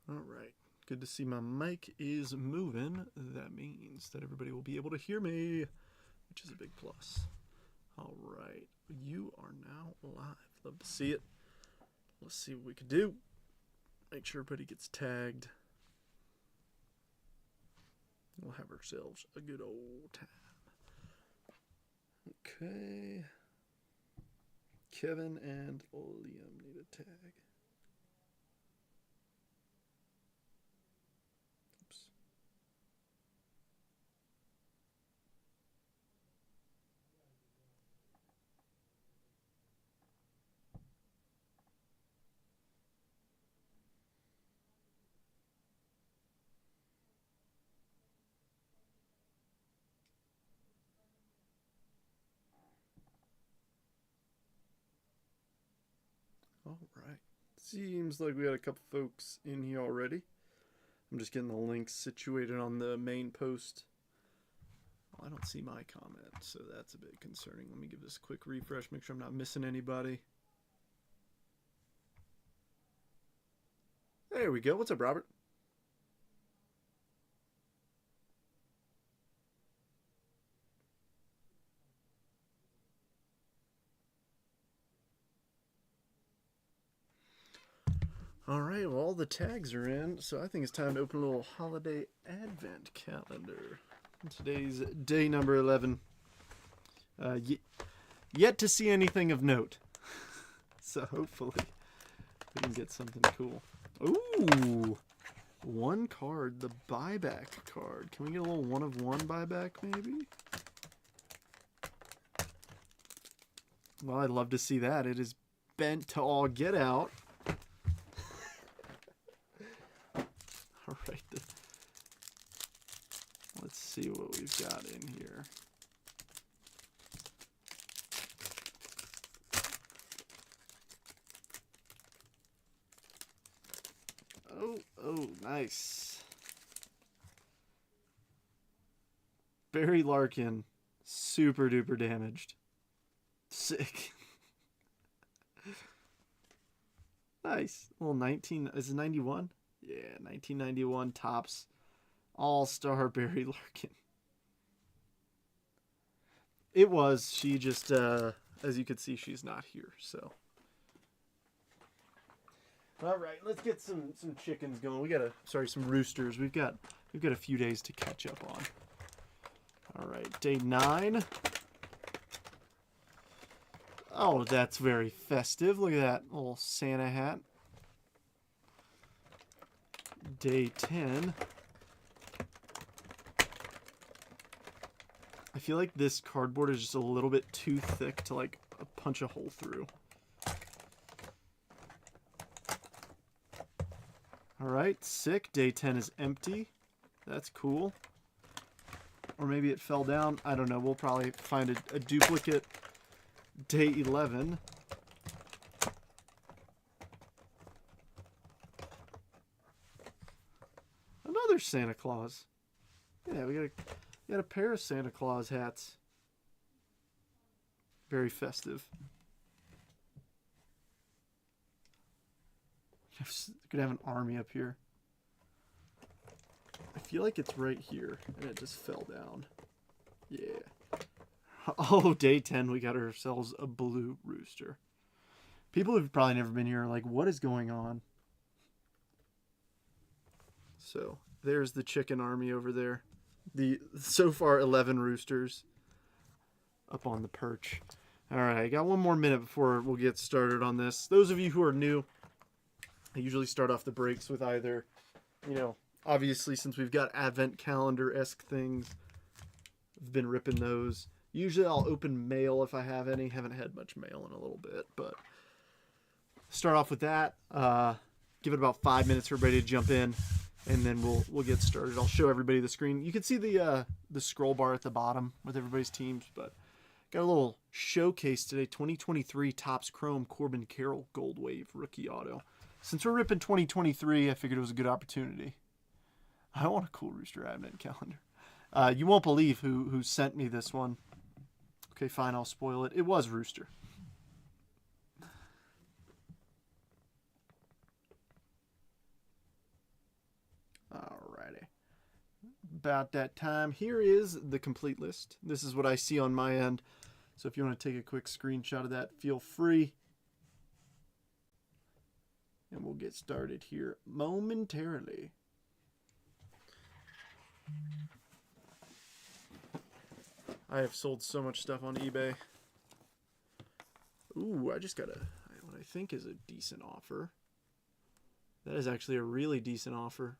All right. Good to see my mic is moving. That means that everybody will be able to hear me, which is a big plus. All right. You are now live. Love to see it. Let's see what we can do. Make sure everybody gets tagged. We'll have ourselves a good old time. Okay. Kevin and Liam need a tag. Oops. All right. Seems like we got a couple folks in here already. I'm just getting the links situated on the main post. Oh, I don't see my comment, so that's a bit concerning. Let me give this a quick refresh, make sure I'm not missing anybody. There we go. What's up, Robert? All right, well, all the tags are in, so I think it's time to open a little holiday advent calendar. Today's day number 11. Yet to see anything of note. So hopefully we can get something cool. Ooh, one card, the buyback card. Can we get a little one of one buyback maybe? Well, I'd love to see that. It is bent to all get out. All right, let's see what we've got in here. Oh, nice. Barry Larkin, super duper damaged. Sick. Nice. Well, 19, is it 91? Yeah, 1991 Topps All-Star Barry Larkin. It was. She just, as you can see, she's not here, so. All right, let's get some chickens going. We got some roosters. We've got a few days to catch up on. All right, day 9. Oh, that's very festive. Look at that little Santa hat. Day 10. I feel like this cardboard is just a little bit too thick to like punch a hole through. All right, sick. Day 10 is empty. That's cool. Or maybe it fell down. I don't know. We'll probably find a duplicate. Day 11. Another Santa Claus. Yeah, we got a pair of Santa Claus hats. Very festive. Could have an army up here. I feel like it's right here, and it just fell down. Yeah. Oh, day 10, we got ourselves a blue rooster. People who've probably never been here are like, what is going on? So, there's the chicken army over there. The so far 11 roosters up on the perch. All right, I got one more minute before we'll get started on this. Those of you who are new, I usually start off the breaks with either, obviously since we've got advent calendar-esque things, I've been ripping those. Usually I'll open mail if I have any. Haven't had much mail in a little bit, but start off with that. Give it about 5 minutes for everybody to jump in, and then we'll get started. I'll show everybody the screen. You can see the scroll bar at the bottom with everybody's teams, but got a little showcase today. 2023 Topps Chrome Corbin Carroll Gold Wave Rookie Auto. Since we're ripping 2023, I figured it was a good opportunity. I want a cool Rooster Advent calendar. You won't believe who sent me this one. Okay, fine, I'll spoil it. It was Rooster. about that time. Here is the complete list. This is what I see on my end. So if you want to take a quick screenshot of that, feel free. And we'll get started here momentarily. I have sold so much stuff on eBay. Ooh, I just got what I think is a decent offer. That is actually a really decent offer.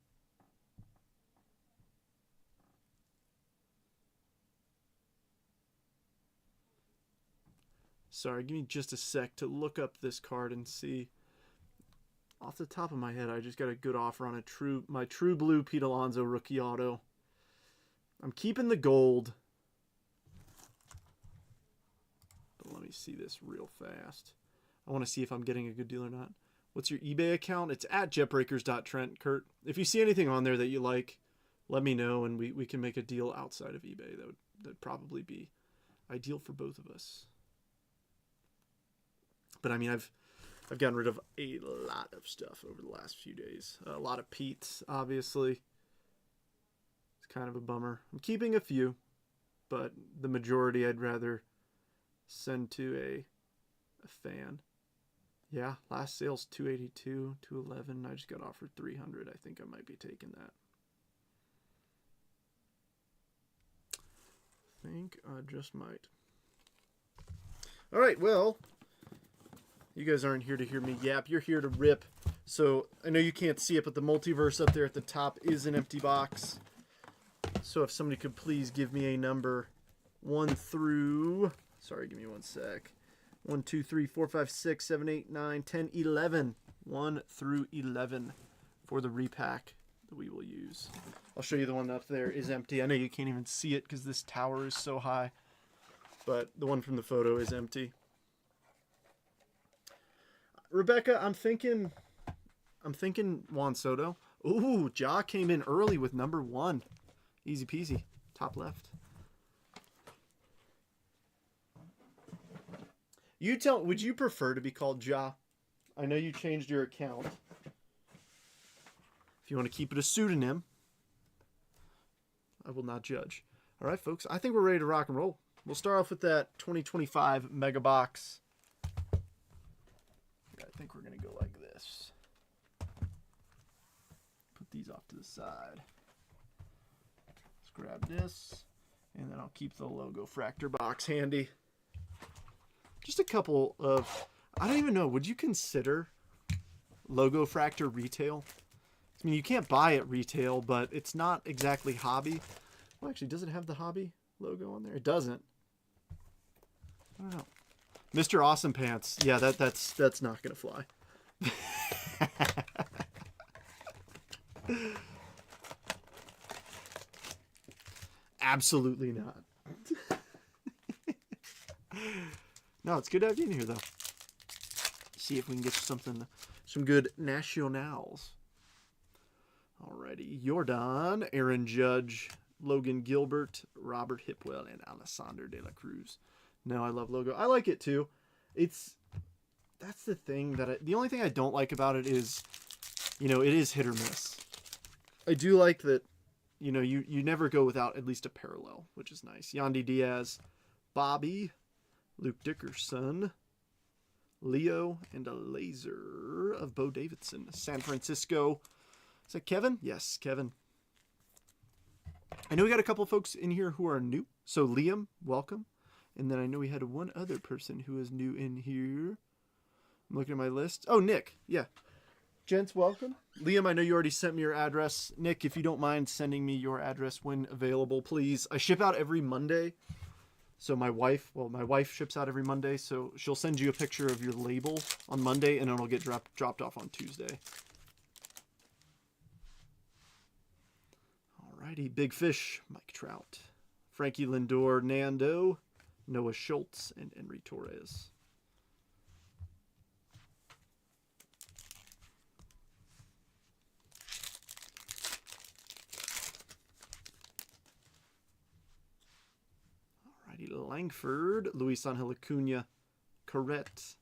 Sorry, give me just a sec to look up this card and see. Off the top of my head, I just got a good offer on my True Blue Pete Alonso rookie auto. I'm keeping the gold. But let me see this real fast. I want to see if I'm getting a good deal or not. What's your eBay account? It's at jetbreakers.trent, Kurt. If you see anything on there that you like, let me know and we can make a deal outside of eBay. That'd probably be ideal for both of us. But I mean, I've gotten rid of a lot of stuff over the last few days. A lot of Pete's, obviously. It's kind of a bummer. I'm keeping a few, but the majority I'd rather send to a fan. Yeah, last sale's 282, 211. I just got offered 300. I think I might be taking that. I think I just might. All right, well, you guys aren't here to hear me yap. You're here to rip. So I know you can't see it, but the multiverse up there at the top is an empty box. So if somebody could please give me a number 1 through... Sorry, give me one sec. 1, 2, 3, 4, 5, 6, 7, 8, 9, 10, 11. 1 through 11 for the repack that we will use. I'll show you the one up there is empty. I know you can't even see it because this tower is so high. But the one from the photo is empty. Rebecca, I'm thinking Juan Soto. Ooh, Ja came in early with number 1. Easy peasy. Top left. Would you prefer to be called Ja? I know you changed your account. If you want to keep it a pseudonym, I will not judge. All right, folks, I think we're ready to rock and roll. We'll start off with that 2025 Mega Box. I think we're going to go like this. Put these off to the side. Let's grab this, and then I'll keep the logo Fractor box handy. Just a couple of, I don't even know, would you consider Logo Fractor retail? I mean, you can't buy it retail, but it's not exactly hobby. Well, actually, does it have the hobby logo on there? It doesn't. I don't know. Mr. Awesome Pants. Yeah, that's not going to fly. Absolutely not. No, it's good to have you in here, though. See if we can get some good nationals. Alrighty. Jordan, Aaron Judge, Logan Gilbert, Robert Hipwell, and Alessandro De La Cruz. No, I love logo. I like it, too. That's the thing the only thing I don't like about it is, it is hit or miss. I do like that, you never go without at least a parallel, which is nice. Yandy Diaz, Bobby, Luke Dickerson, Leo, and a laser of Bo Davidson. San Francisco. Is that Kevin? Yes, Kevin. I know we got a couple folks in here who are new. So Liam, welcome. And then I know we had one other person who is new in here. I'm looking at my list. Oh, Nick. Yeah. Gents, welcome. Liam, I know you already sent me your address. Nick, if you don't mind sending me your address when available, please. I ship out every Monday. So my wife ships out every Monday, so she'll send you a picture of your label on Monday, and it'll get dropped off on Tuesday. Alrighty, Big Fish, Mike Trout, Frankie Lindor, Nando, Noah Schultz, and Henry Torres. Langford, Luis Angel Acuna, Corrette,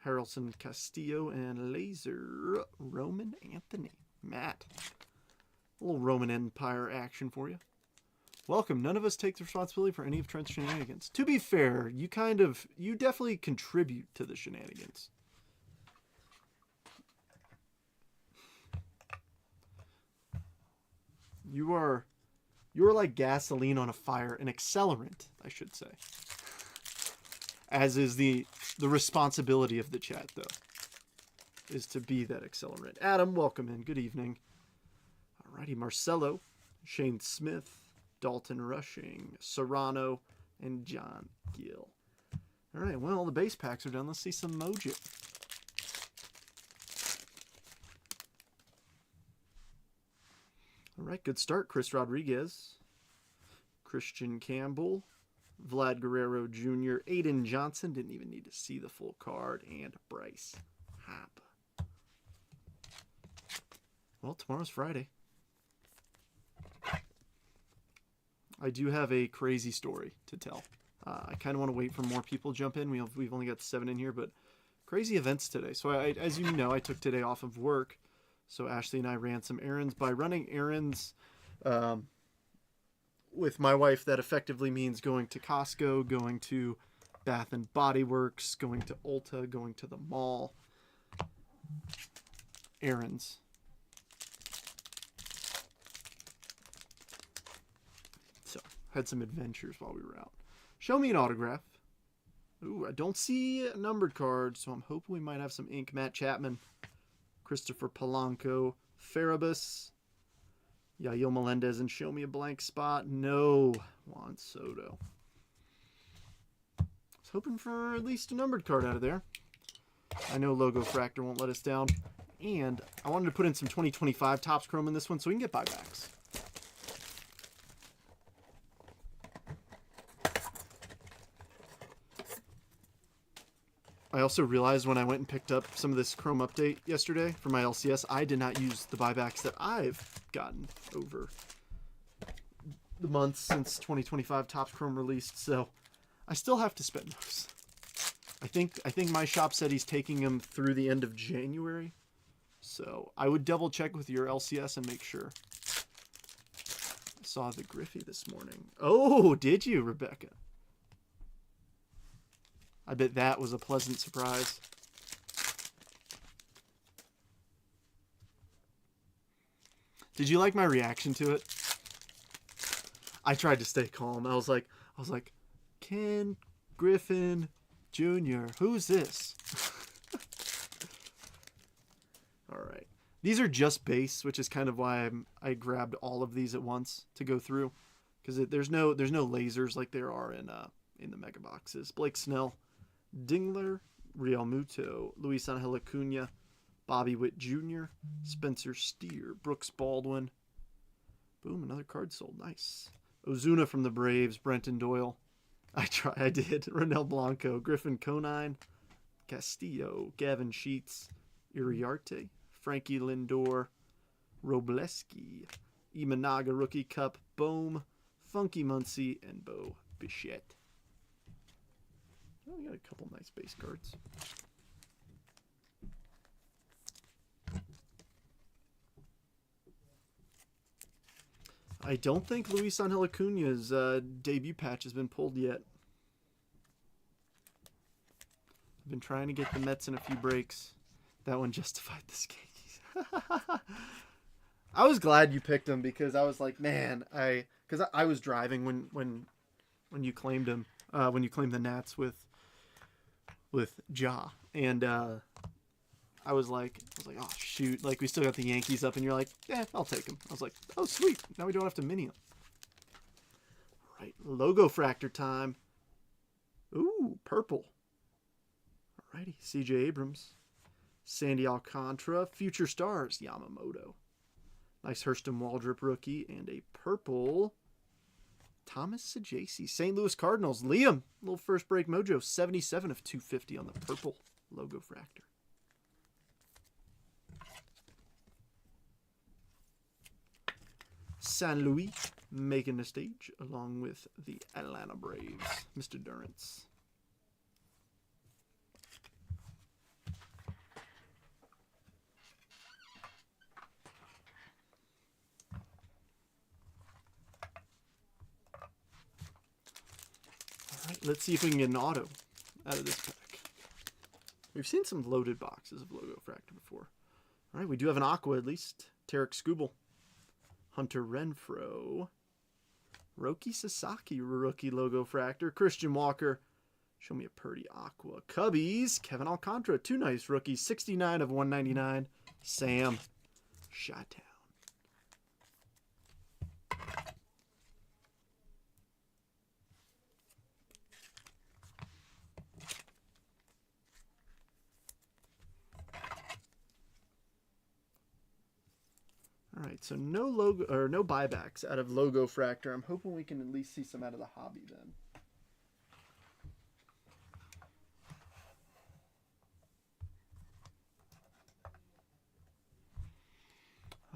Harrelson Castillo, and Laser Roman Anthony. Matt. A little Roman Empire action for you. Welcome. None of us take the responsibility for any of Trent's shenanigans. To be fair, you definitely contribute to the shenanigans. You're like gasoline on a fire, an accelerant, I should say. As is the responsibility of the chat, though, is to be that accelerant. Adam, welcome in. Good evening. Alrighty, Marcelo, Shane Smith, Dalton Rushing, Serrano, and John Gill. Alright, well, the base packs are done. Let's see some Mojo. Alright, good start. Chris Rodriguez, Christian Campbell, Vlad Guerrero Jr., Aiden Johnson, didn't even need to see the full card, and Bryce Happ. Well, tomorrow's Friday. I do have a crazy story to tell. I kind of want to wait for more people to jump in. We've only got 7 in here, but crazy events today. So as you know, I took today off of work. So Ashley and I ran some errands. By running errands with my wife, that effectively means going to Costco, going to Bath and Body Works, going to Ulta, going to the mall. Errands. So, had some adventures while we were out. Show me an autograph. Ooh, I don't see a numbered card, so I'm hoping we might have some ink. Matt Chapman, Christopher Polanco, Farabus, Yael Melendez, and show me a blank spot. No, Juan Soto. I was hoping for at least a numbered card out of there. I know Logo Fractor won't let us down. And I wanted to put in some 2025 Topps Chrome in this one so we can get buybacks. I also realized when I went and picked up some of this Chrome update yesterday for my LCS, I did not use the buybacks that I've gotten over the months since 2025 Topps Chrome released, so I still have to spend those. I think my shop said he's taking them through the end of January, so I would double check with your LCS and make sure. I saw the Griffey this morning. Oh, did you, Rebecca? I bet that was a pleasant surprise. Did you like my reaction to it? I tried to stay calm. I was like, Ken Griffin Jr., who's this? All right. These are just base, which is kind of why I grabbed all of these at once to go through, because there's no lasers like there are in the mega boxes. Blake Snell, Dingler, Real Muto, Luis Angel Acuna, Bobby Witt Jr., Spencer Steer, Brooks Baldwin. Boom, another card sold. Nice. Ozuna from the Braves, Brenton Doyle. I did. Ronel Blanco, Griffin Conine, Castillo, Gavin Sheets, Iriarte, Frankie Lindor, Robleski, Imanaga Rookie Cup, Bohm, Funky Muncie, and Bo Bichette. Oh, we got a couple nice base cards. I don't think Luis Angel Acuna's debut patch has been pulled yet. I've been trying to get the Mets in a few breaks. That one justified the Yankees. I was glad you picked him because I was like, man, because I was driving when you claimed him, when you claimed the Nats with Ja, and I was like, oh shoot, like we still got the Yankees up, and you're like, yeah, I'll take him. I was like, oh sweet, now we don't have to mini him. All right, Logo Fractor time. Ooh, purple. Alrighty, C.J. Abrams, Sandy Alcantara, Future Stars, Yamamoto. Nice Hurston Waldrop rookie, and a purple Thomas Sajaci, St. Louis Cardinals. Liam, little first break mojo, 77 of 250 on the purple Logo Fractor. San Luis making the stage along with the Atlanta Braves, Mr. Durance. let's see if we can get an auto out of this pack. We've seen some loaded boxes of Logo Fractor before. All right, we do have an Aqua at least. Tarek Skubal. Hunter Renfroe. Roki Sasaki rookie Logo Fractor. Christian Walker. Show me a Purdy Aqua. Cubbies. Kevin Alcantara. 2 nice rookies. 69 of 199. Sam. Shot down. All right, so no logo or no buybacks out of Logo Fractor. I'm hoping we can at least see some out of the hobby then.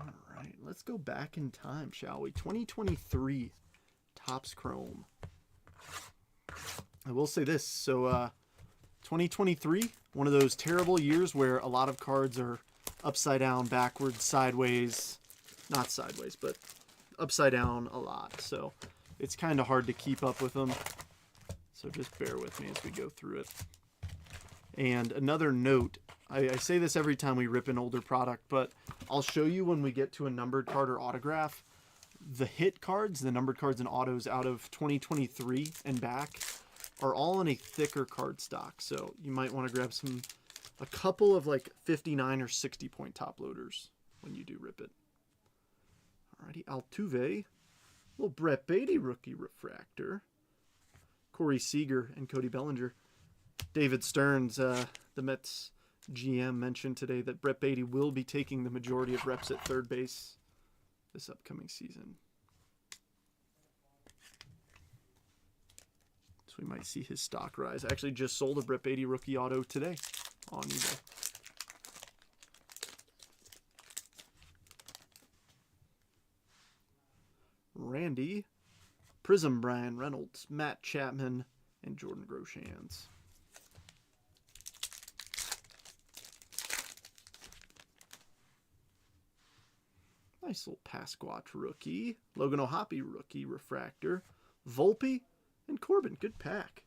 All right, let's go back in time, shall we? 2023 Topps Chrome. I will say this. So 2023, one of those terrible years where a lot of cards are upside down, backwards, sideways. Not sideways, but upside down a lot. So it's kind of hard to keep up with them. So just bear with me as we go through it. And another note, I say this every time we rip an older product, but I'll show you when we get to a numbered card or autograph. The hit cards, the numbered cards and autos out of 2023 and back are all in a thicker card stock. So you might want to grab a couple of like 59 or 60 point top loaders when you do rip it. Alrighty, Altuve, little Brett Beatty rookie refractor, Corey Seager and Cody Bellinger. David Stearns, the Mets GM, mentioned today that Brett Beatty will be taking the majority of reps at third base this upcoming season. So we might see his stock rise. I actually just sold a Brett Beatty rookie auto today on eBay. Randy, Prism Brian Reynolds, Matt Chapman, and Jordan Groshans. Nice little Pasquatch rookie. Logan O'Hoppe rookie refractor. Volpe and Corbin. Good pack.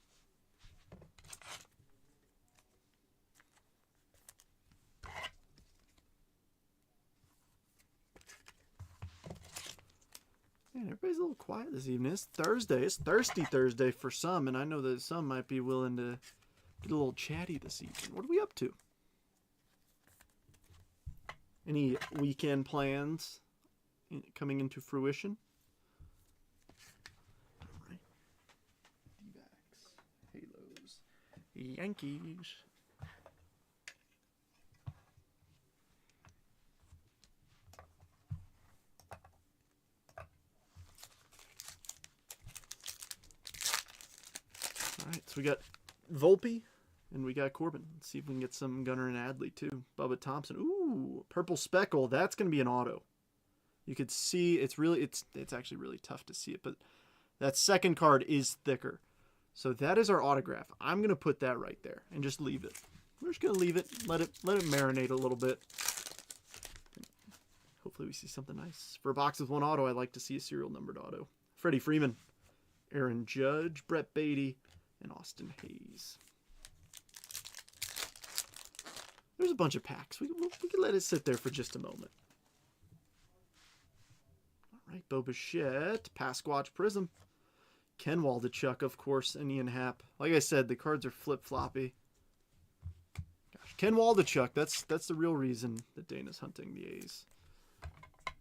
Man, everybody's a little quiet this evening. It's Thursday. It's Thirsty Thursday for some, and I know that some might be willing to get a little chatty this evening. What are we up to? Any weekend plans coming into fruition? All right. D-backs, Halos, Yankees. All right, so we got Volpe and we got Corbin. Let's see if we can get some Gunnar and Adley too. Bubba Thompson. Ooh, purple speckle. That's going to be an auto. You could see it's actually really tough to see it, but that second card is thicker. So that is our autograph. I'm going to put that right there and just leave it. We're just going to leave it, let it marinate a little bit. Hopefully we see something nice. For a box with one auto, I like to see a serial numbered auto. Freddie Freeman, Aaron Judge, Brett Beatty, and Austin Hayes. There's a bunch of packs. We can let it sit there for just a moment. All right, Bo Bichette, Pasquatch Prism, Ken Waldichuk, of course, and Ian Happ. Like I said, the cards are flip-floppy. Gosh, Ken Waldichuk, that's the real reason that Dana's hunting the A's.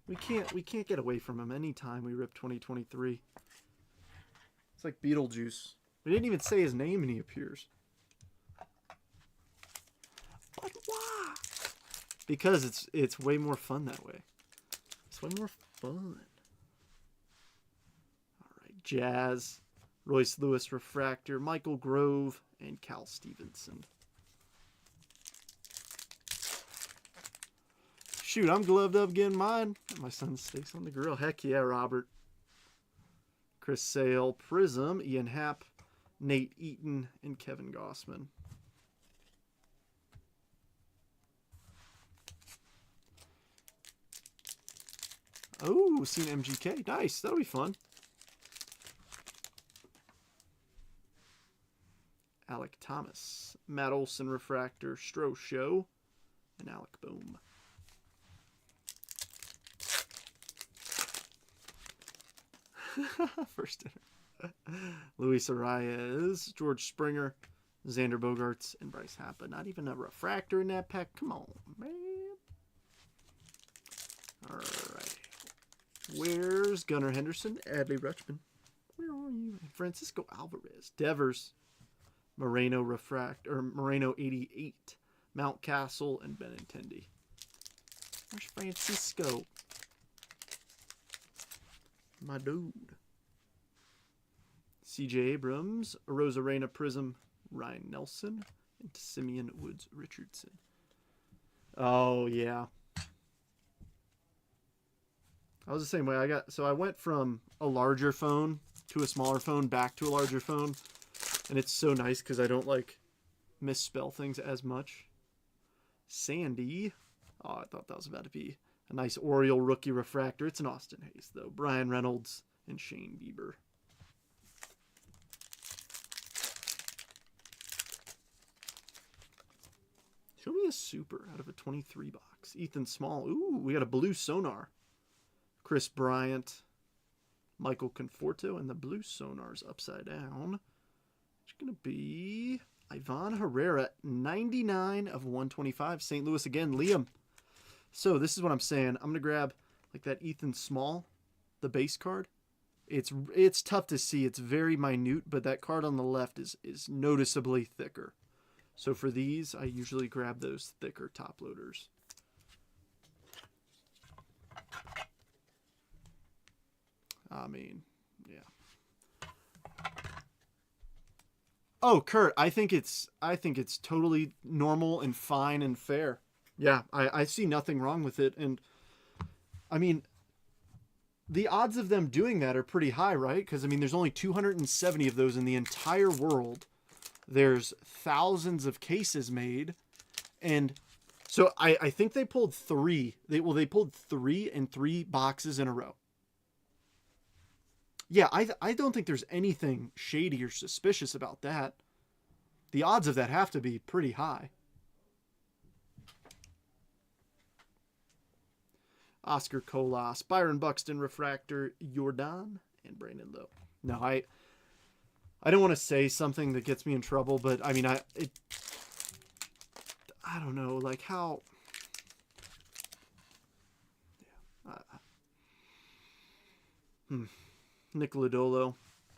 We can't get away from him anytime we rip 2023. It's like Beetlejuice. We didn't even say his name and he appears. But why? Because it's way more fun that way. It's way more fun. All right, Jazz, Royce Lewis Refractor, Michael Grove, and Cal Stevenson. Shoot, I'm gloved up getting mine. My son's steaks on the grill. Heck yeah, Robert. Chris Sale, Prism, Ian Happ, Nate Eaton, and Kevin Gossman. Oh, seen MGK. Nice. That'll be fun. Alec Thomas. Matt Olson refractor, Stroh Show, and Alec Bohm. First dinner. Luis Arias, George Springer, Xander Bogaerts, and Bryce Harper. Not even a refractor in that pack. Come on, man. All right. Where's Gunnar Henderson? Adley Rutschman. Where are you? Francisco Alvarez. Devers. Moreno Moreno 88. Mountcastle and Benintendi. Where's Francisco? My dude. CJ Abrams. Rosarena Prism. Ryan Nelson. And Simeon Woods Richardson. Oh, yeah. I was the same way. I went from a larger phone to a smaller phone back to a larger phone. And it's so nice because I don't like misspell things as much. Sandy. Oh, I thought that was about to be a nice Oriole rookie refractor. It's an Austin Hayes, though. Brian Reynolds and Shane Bieber. Show me a super out of a 23 box. Ethan Small. Ooh, we got a blue Sonar. Chris Bryant. Michael Conforto. And the blue Sonar's upside down. It's going to be Ivan Herrera. 99 of 125. St. Louis again. Liam. So this is what I'm saying. I'm going to grab like that Ethan Small. The base card. It's tough to see. It's very minute. But that card on the left is noticeably thicker. So for these, I usually grab those thicker top loaders. I mean, yeah. Oh, Kurt, I think it's totally normal and fine and fair. Yeah, I see nothing wrong with it. And I mean, the odds of them doing that are pretty high, right? Because I mean, there's only 270 of those in the entire world. There's thousands of cases made. And so I think they pulled three. They pulled 3 in 3 boxes in a row. Yeah, I don't think there's anything shady or suspicious about that. The odds of that have to be pretty high. Oscar Colas, Byron Buxton, refractor, Jordan, and Brandon Lowe. No, I don't want to say something that gets me in trouble, but I mean, I don't know, like how. Yeah. Nick Lodolo.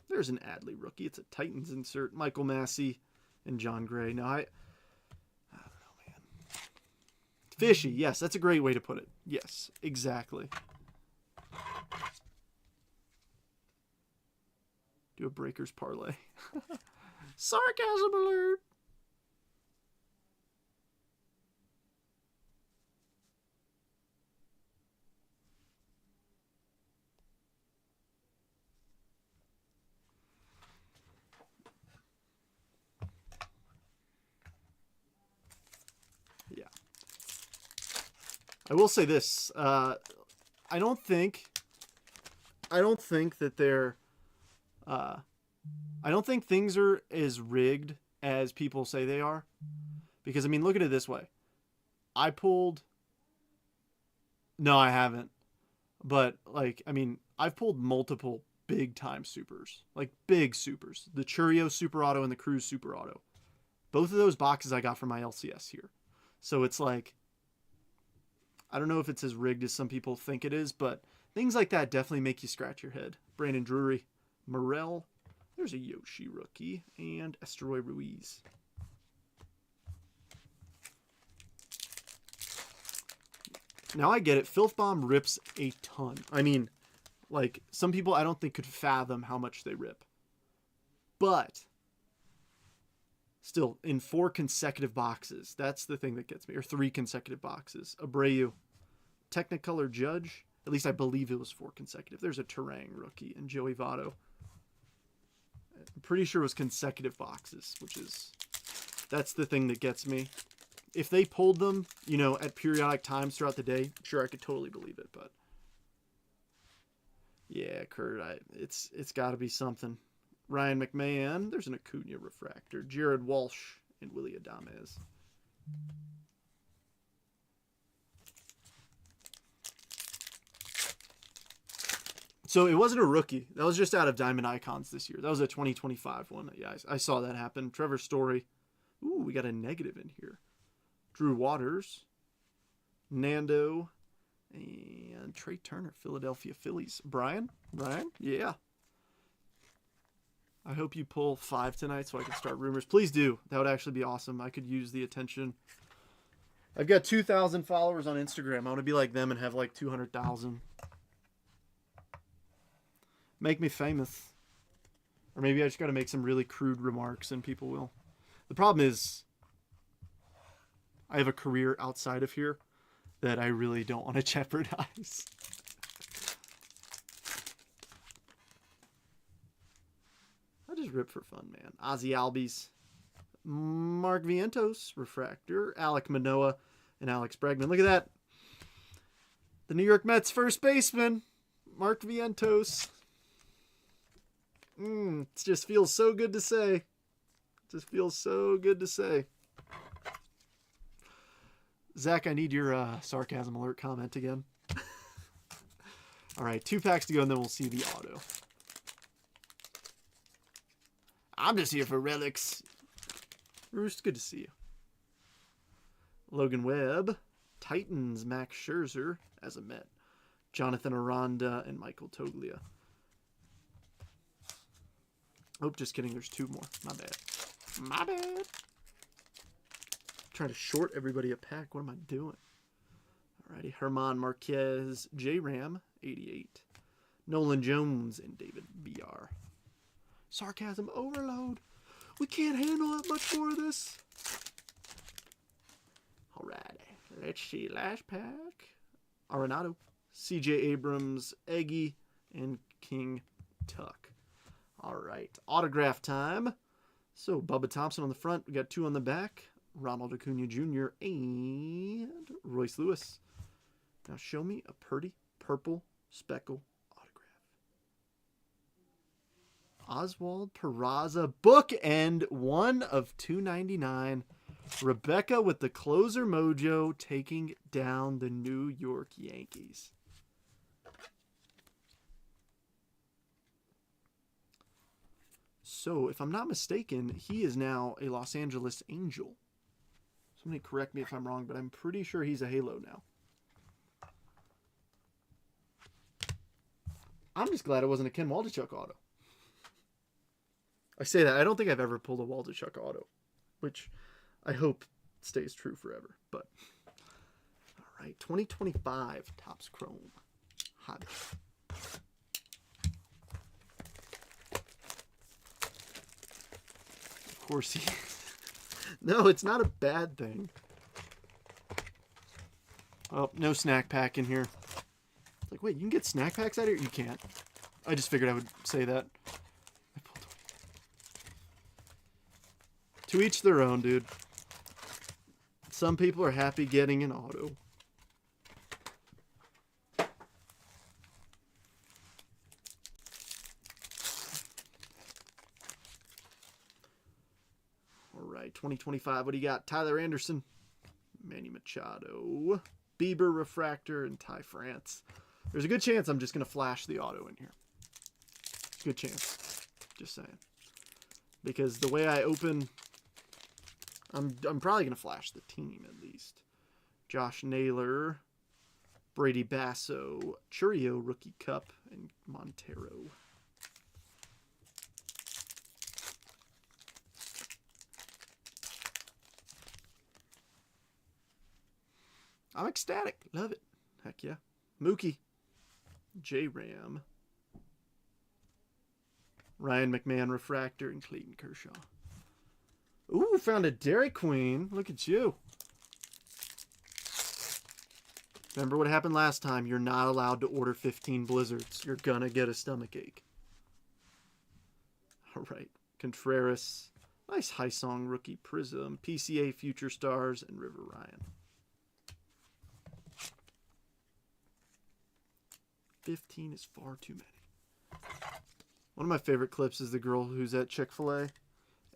There's an Adley rookie. It's a Titans insert. Michael Massey and John Gray. Now, I don't know, man. Fishy. Yes, that's a great way to put it. Yes, exactly. Do a breakers parlay. Sarcasm alert. Yeah. I will say this. I don't think that they're I don't think things are as rigged as people say they are. Because, I mean, look at it this way. No, I haven't. But, like, I mean, I've pulled multiple big-time supers. Like, big supers. The Churio Super Auto and the Cruz Super Auto. Both of those boxes I got from my LCS here. So it's like, I don't know if it's as rigged as some people think it is, but things like that definitely make you scratch your head. Brandon Drury. Morel. There's a Yoshi rookie. And Esteroy Ruiz. Now I get it. Filthbomb rips a ton. I mean, like, some people I don't think could fathom how much they rip. But still, in 4 consecutive boxes, that's the thing that gets me. Or 3 consecutive boxes. Abreu. Technicolor Judge. At least I believe it was 4 consecutive. There's a Terang rookie and Joey Votto. I'm pretty sure it was consecutive boxes, that's the thing that gets me. If they pulled them, you know, at periodic times throughout the day, sure, I could totally believe it, but yeah, Kurt, it's got to be something. Ryan McMahon. There's an Acuna refractor. Jared Walsh and Willie Adames. So it wasn't a rookie. That was just out of Diamond Icons this year. That was a 2025 one. Yeah, I saw that happen. Trevor Story. Ooh, we got a negative in here. Drew Waters. Nando. And Trey Turner, Philadelphia Phillies. Brian? Yeah. I hope you pull 5 tonight so I can start rumors. Please do. That would actually be awesome. I could use the attention. I've got 2,000 followers on Instagram. I want to be like them and have like 200,000. Make me famous. Or maybe I just got to make some really crude remarks and people will. The problem is I have a career outside of here that I really don't want to jeopardize. I just rip for fun, man. Ozzy Albies. Mark Vientos, refractor. Alek Manoah and Alex Bregman. Look at that. The New York Mets first baseman, Mark Vientos. It just feels so good to say. Just feels so good to say. Zach, I need your sarcasm alert comment again. All right, 2 packs to go, and then we'll see the auto. I'm just here for relics. Roost, good to see you. Logan Webb. Titans, Max Scherzer as a Met. Jonathan Aranda and Michael Toglia. Oh, just kidding. There's 2 more. My bad. Trying to short everybody a pack. What am I doing? Alrighty. Herman Marquez, J-Ram, 88. Nolan Jones and David BR. Sarcasm overload. We can't handle that much more of this. Alrighty. Let's see. Last pack. Arenado, CJ Abrams, Eggy, and King Tuck. All right, autograph time. So Bubba Thompson on the front. We got 2 on the back. Ronald Acuna Jr. and Royce Lewis. Now show me a pretty purple speckle autograph. Oswald Peraza, bookend, 1 of 299. Rebecca with the closer mojo taking down the New York Yankees. So, if I'm not mistaken, he is now a Los Angeles Angel. Somebody correct me if I'm wrong, but I'm pretty sure he's a Halo now. I'm just glad it wasn't a Ken Waldichuk auto. I say that. I don't think I've ever pulled a Waldichuk auto, which I hope stays true forever. But, all right, 2025 Topps Chrome. Hobby. Of course he... No, it's not a bad thing. Oh, no snack pack in here. It's like, wait, you can get snack packs out of here? You can't. I just figured I would say that. To each their own, dude. Some people are happy getting an auto. All right, 2025. What do you got? Tyler Anderson, Manny Machado, Bieber Refractor, and Ty France. There's a good chance I'm just going to flash the auto in here. Good chance. Just saying. Because the way I open... I'm probably going to flash the team at least. Josh Naylor, Brady Basso, Churio Rookie Cup, and Montero. I'm ecstatic. Love it. Heck yeah. Mookie. J-Ram. Ryan McMahon Refractor and Clayton Kershaw. Ooh, found a Dairy Queen. Look at you. Remember what happened last time. You're not allowed to order 15 Blizzards. You're gonna get a stomachache. All right. Contreras. Nice High Song Rookie Prism. PCA Future Stars and River Ryan. 15 is far too many. One of my favorite clips is the girl who's at Chick-fil-A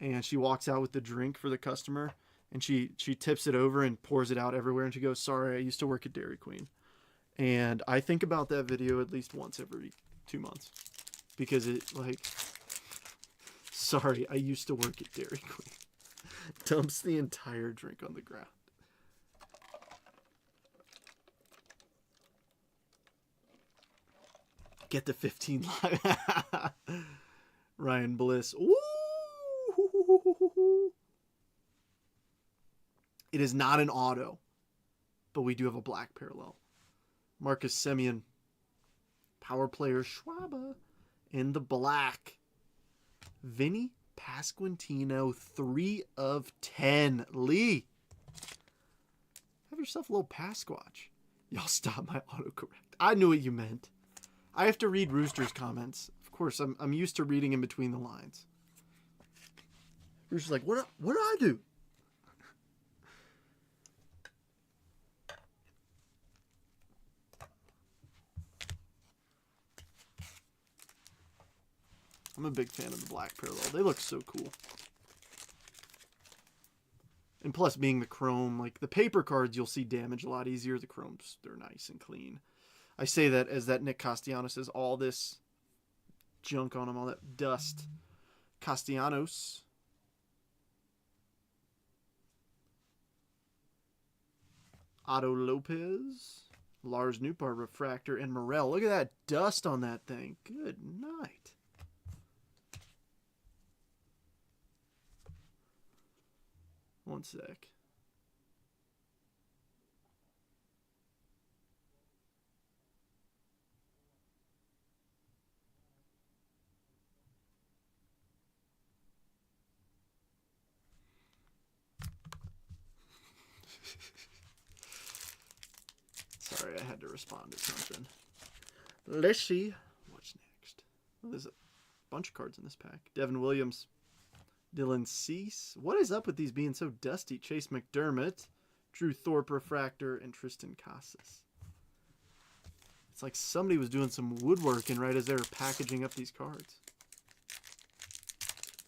and she walks out with the drink for the customer and she tips it over and pours it out everywhere and she goes, "Sorry, I used to work at Dairy Queen." And I think about that video at least once every 2 months because it like, "Sorry, I used to work at Dairy Queen." Dumps the entire drink on the ground. Get the 15 live. Ryan Bliss. Ooh. It is not an auto, but we do have a black parallel. Marcus Semien. Power player Schwaba in the black. Vinny Pasquantino, 3 of 10. Lee. Have yourself a little Pasquatch. Y'all stop my autocorrect. I knew what you meant. I have to read Rooster's comments. Of course, I'm used to reading in between the lines. Rooster's like, what did I do? I'm a big fan of the black parallel. They look so cool. And plus, being the chrome, like the paper cards, you'll see damage a lot easier. The chromes, they're nice and clean. I say that as that Nick Castellanos has all this junk on him, all that dust. Castellanos. Otto Lopez. Lars Nootbaar refractor and Morel. Look at that dust on that thing. Good night. One sec. Sorry, I had to respond to something. Let's see what's next. Well, there's a bunch of cards in this pack. Devin Williams. Dylan Cease. What is up with these being so dusty? Chase McDermott, Drew Thorpe refractor, and Tristan Casas. It's like somebody was doing some woodworking right as they were packaging up these cards.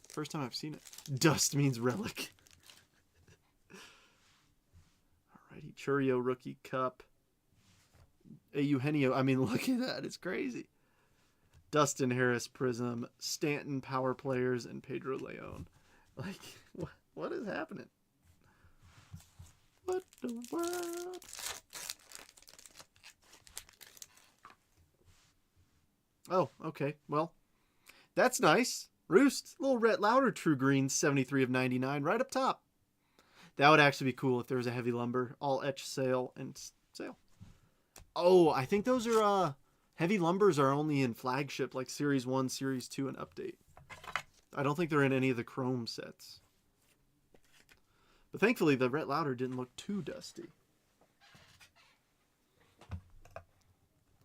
First time I've seen it. Dust means relic. Alrighty, Churio rookie cup. Eugenio, I mean, look at that. It's crazy. Dustin Harris Prism, Stanton Power Players, and Pedro Leon. Like, what is happening? What the world? Oh, okay. Well, that's nice. Roost, little Rhett Louder True Green, 73 of 99, right up top. That would actually be cool if there was a heavy lumber, all etch sale and sale. Oh, I think those are heavy lumbers are only in flagship, like Series 1, Series 2, and Update. I don't think they're in any of the Chrome sets. But thankfully, the Rhett Louder didn't look too dusty.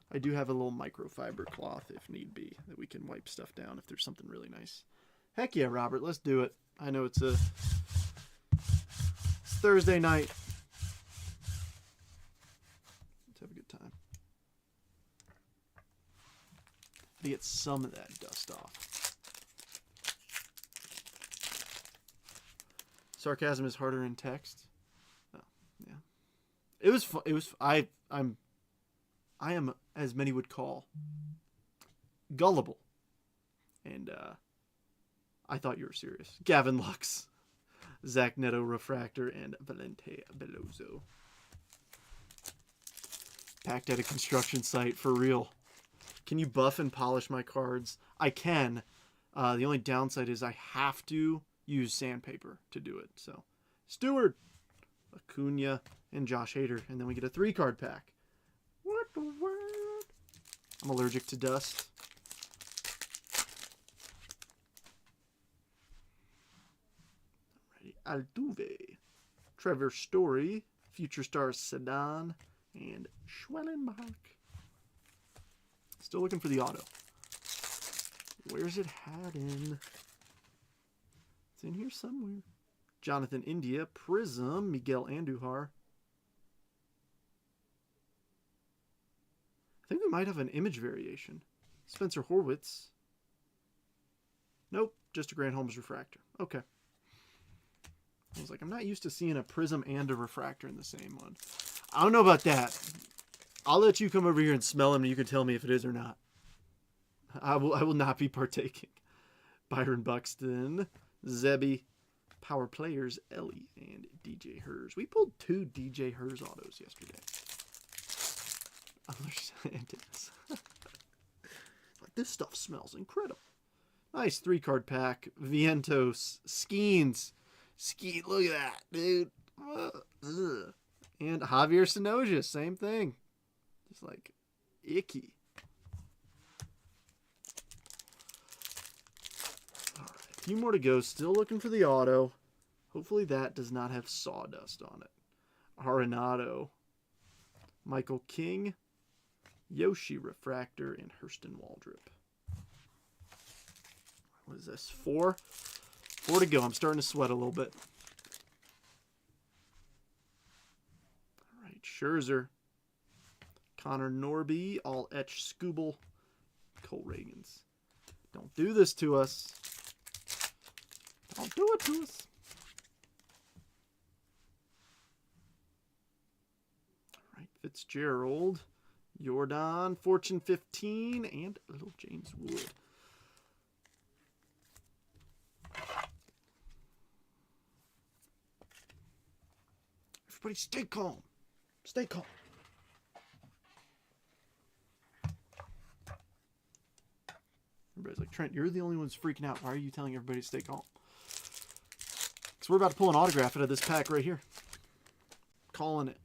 I do have a little microfiber cloth, if need be, that we can wipe stuff down if there's something really nice. Heck yeah, Robert, let's do it. I know it's Thursday night. Let's have a good time. To get some of that dust off. Sarcasm is harder in text. Oh, yeah. It was fun. I am, as many would call, gullible. And I thought you were serious. Gavin Lux, Zach Neto Refractor, and Valente Beloso. Packed at a construction site, for real. Can you buff and polish my cards? I can. The only downside is I have to use sandpaper to do it. So, Stewart, Acuna, and Josh Hader. And then we get a 3-card pack. What the world? I'm allergic to dust. Alrighty. Altuve, Trevor Story, Future Stars Sedan, and Schwellenbach. Still looking for the auto. Where's it hiding? It's in here somewhere. Jonathan India, Prism, Miguel Andujar. I think we might have an image variation. Spencer Horwitz. Nope, just a Grand Holmes refractor. Okay. I was like, I'm not used to seeing a prism and a refractor in the same one. I don't know about that. I'll let you come over here and smell them, and you can tell me if it is or not. I will not be partaking. Byron Buxton, Zebby, Power Players, Ellie, and DJ Hers. We pulled 2 DJ Hers autos yesterday. Like, this stuff smells incredible. Nice 3-card pack. Vientos, Skeens. Skeet, look at that, dude. Ugh. And Javier Sonoja, same thing. Just like icky. All right, a few more to go. Still looking for the auto. Hopefully that does not have sawdust on it. Arenado, Michael King, Yoshi Refractor, and Hurston Waldrop. What is this? 4? 4 to go. I'm starting to sweat a little bit. All right, Scherzer, Connor Norby, all etch Scooble, Cole Reagans. Don't do this to us. Don't do it to us. All right, Fitzgerald, Jordan, Fortune 15, and a little James Wood. Everybody stay calm. Stay calm. Everybody's like, Trent, you're the only one's freaking out. Why are you telling everybody to stay calm? Because we're about to pull an autograph out of this pack right here. Calling it.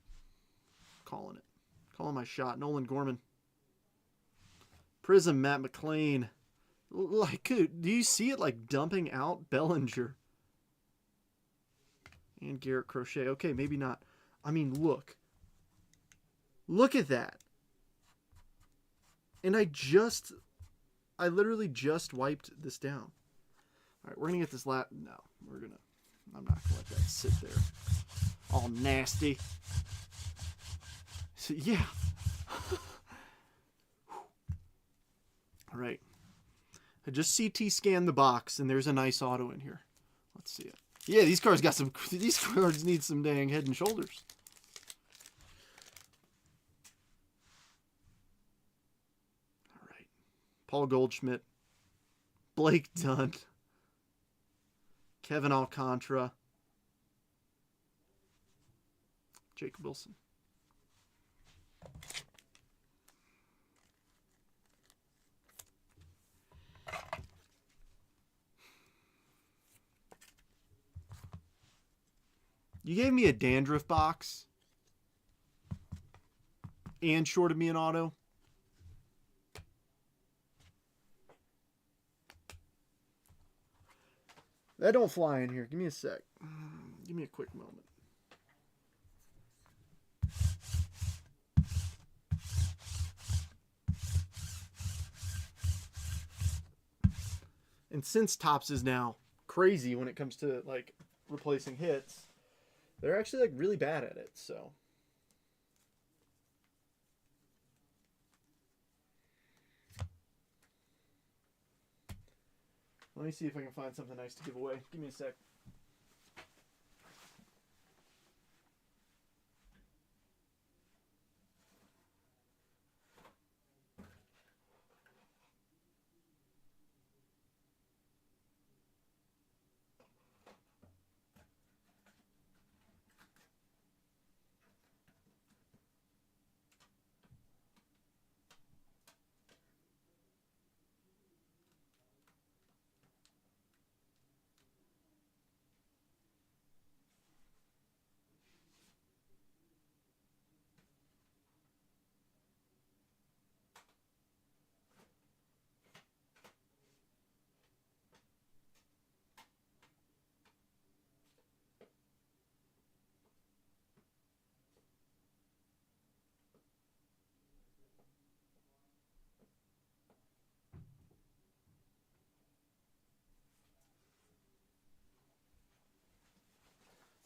Calling it. Calling my shot. Nolan Gorman. Prism, Matt McLean. Like, do you see it like dumping out Bellinger? And Garrett Crochet. Okay, maybe not. I mean, look. Look at that. And I literally just wiped this down. All right, we're going to get this I'm not going to let that sit there. All nasty. So, yeah. All right. I just CT scanned the box, and there's a nice auto in here. Let's see it. Yeah, these cards these cards need some dang head and shoulders. All right. Paul Goldschmidt, Blake Dunn, Kevin Alcantara, Jake Wilson. You gave me a dandruff box and shorted me an auto. That don't fly in here. Give me a sec. Give me a quick moment. And since Topps is now crazy when it comes to like replacing hits, they're actually like really bad at it, so. Let me see if I can find something nice to give away. Give me a sec.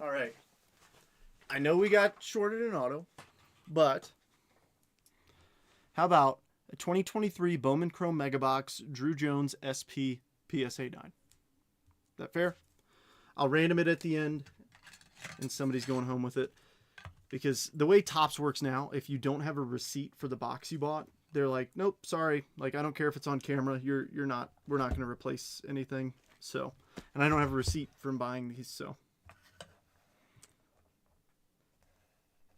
All right. I know we got shorted an auto, but how about a 2023 Bowman Chrome Mega Box Drew Jones SP PSA 9. That fair? I'll random it at the end, and somebody's going home with it. Because the way Topps works now, if you don't have a receipt for the box you bought, they're like, nope, sorry. Like, I don't care if it's on camera. We're not going to replace anything. So, and I don't have a receipt from buying these, so.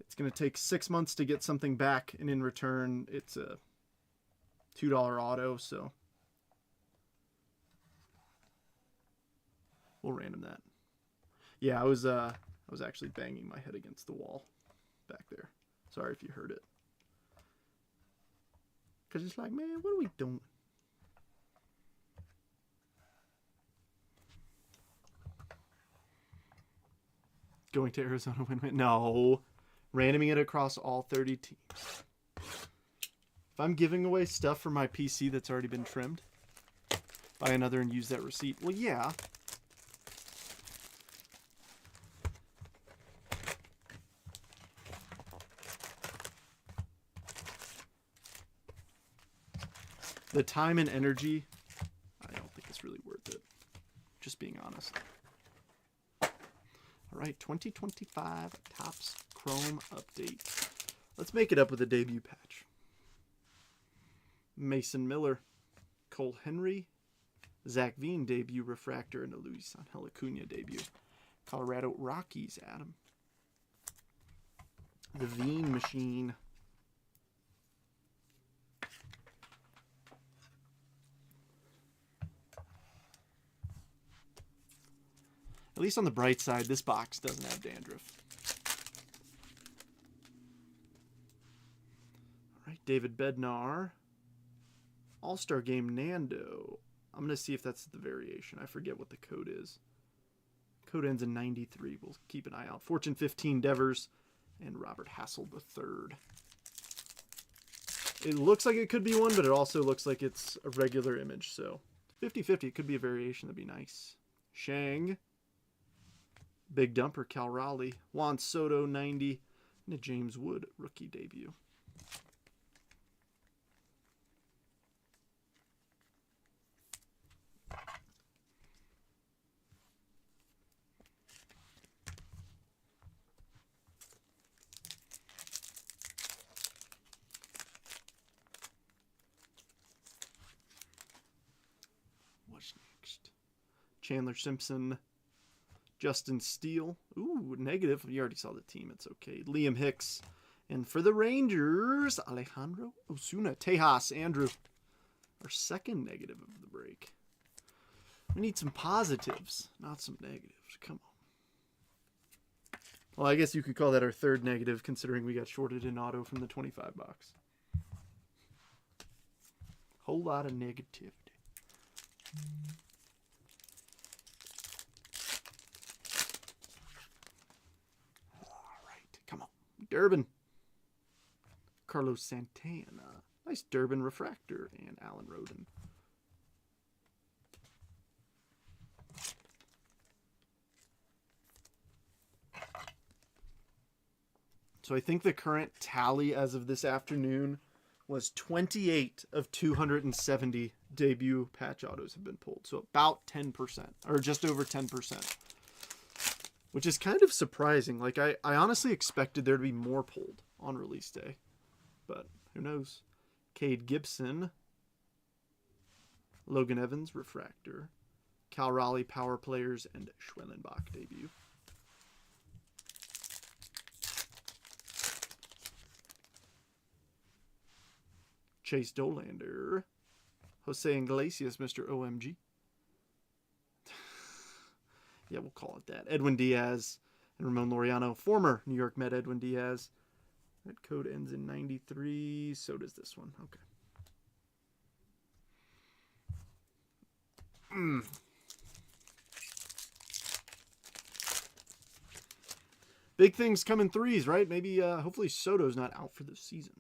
It's going to take 6 months to get something back, and in return, it's a $2 auto, so we'll random that. Yeah, I was actually banging my head against the wall back there. Sorry if you heard it. Because it's like, man, what are we doing? Going to Arizona win-win? No. Randoming it across all 30 teams. If I'm giving away stuff for my PC that's already been trimmed, buy another and use that receipt. Well, yeah. The time and energy, I don't think it's really worth it. Just being honest. All right, 2025 Topps Chrome update. Let's make it up with a debut patch. Mason Miller, Cole Henry, Zach Veen debut refractor, and a Luis Angel Acuna debut. Colorado Rockies, Adam. The Veen machine. At least on the bright side, this box doesn't have dandruff. All right, David Bednar. All-Star Game Nando. I'm going to see if that's the variation. I forget what the code is. Code ends in 93. We'll keep an eye out. Fortune 15 Devers and Robert Hassel III. It looks like it could be one, but it also looks like it's a regular image. So 50-50. It could be a variation. That'd be nice. Shang. Big Dumper, Cal Raleigh. Juan Soto, 90. And a James Wood rookie debut. What's next? Chandler Simpson. Justin Steele. Ooh, negative. You already saw the team. It's okay. Liam Hicks. And for the Rangers, Alejandro Osuna. Tejas, Andrew. Our second negative of the break. We need some positives, not some negatives. Come on. Well, I guess you could call that our third negative, considering we got shorted in auto from the 25 box. Whole lot of negativity. Durbin. Carlos Santana. Nice Durbin refractor. And Alan Roden. So I think the current tally as of this afternoon was 28 of 270 debut patch autos have been pulled. So about 10%, or just over 10%. Which is kind of surprising. Like, I honestly expected there to be more pulled on release day. But who knows? Cade Gibson. Logan Evans, refractor. Cal Raleigh, power players, and Schwellenbach debut. Chase Dolander. Jose Iglesias, Mr. OMG. Yeah, we'll call it that. Edwin Diaz and Ramon Laureano. Former New York Met Edwin Diaz. That code ends in 93. So does this one. Okay. Big things come in threes, right? Maybe, hopefully Soto's not out for the season.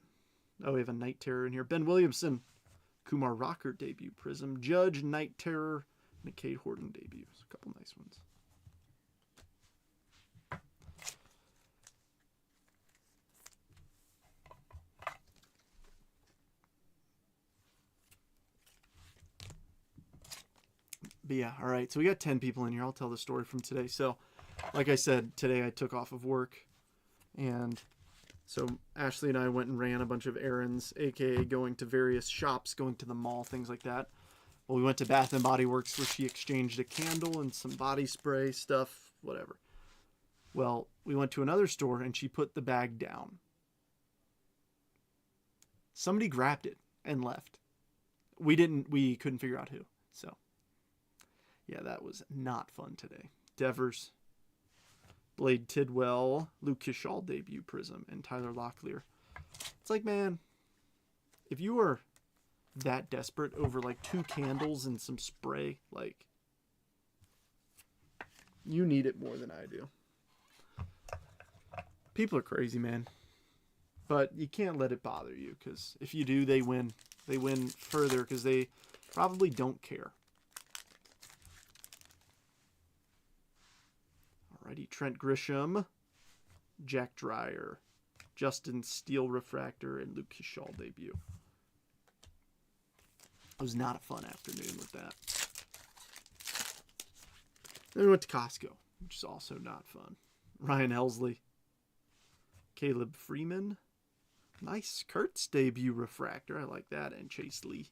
Oh, we have a Night Terror in here. Ben Williamson. Kumar Rocker debut. Prism. Judge, Night Terror, and a Cade Horton debut. So a couple nice ones. But yeah, all right. So we got 10 people in here. I'll tell the story from today. So, like I said, today I took off of work. And so Ashley and I went and ran a bunch of errands, aka going to various shops, going to the mall, things like that. Well, we went to Bath and Body Works where she exchanged a candle and some body spray stuff, whatever. Well, we went to another store and she put the bag down. Somebody grabbed it and left. We couldn't figure out who. So, yeah, that was not fun today. Devers, Blade Tidwell, Luke Kishall debut Prism, and Tyler Locklear. It's like, man, if you were that desperate over like 2 candles and some spray, like, you need it more than I do. People are crazy, man. But you can't let it bother you, because if you do, they win. They win further because they probably don't care. Alrighty, Trent Grisham, Jack Dreyer, Justin Steele Refractor, and Luke Kishall debut. It was not a fun afternoon with that. Then we went to Costco, which is also not fun. Ryan Helsley, Caleb Freeman. Nice Kurtz debut refractor. I like that. And Chase Lee.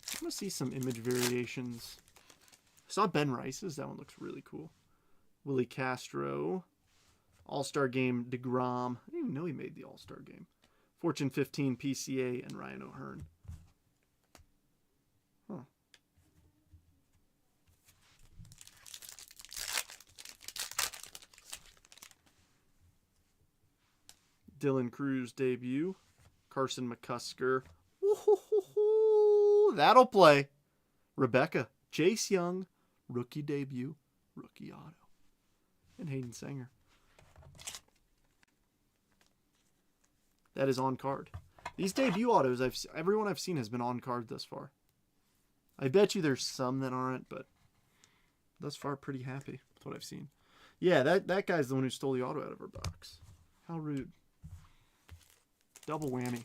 I want to see some image variations. I saw Ben Rice's. That one looks really cool. Willie Castro. All-Star Game DeGrom. I didn't even know he made the All-Star Game. Fortune 15 PCA and Ryan O'Hearn. Huh. Dylan Cruz debut. Carson McCusker. Ooh, that'll play. Rebecca. Chase Young. Rookie debut. Rookie auto. And Hayden Sanger. That is on card. These debut autos, everyone I've seen has been on card thus far. I bet you there's some that aren't, but thus far pretty happy with what I've seen. Yeah, that guy's the one who stole the auto out of her box. How rude. Double whammy.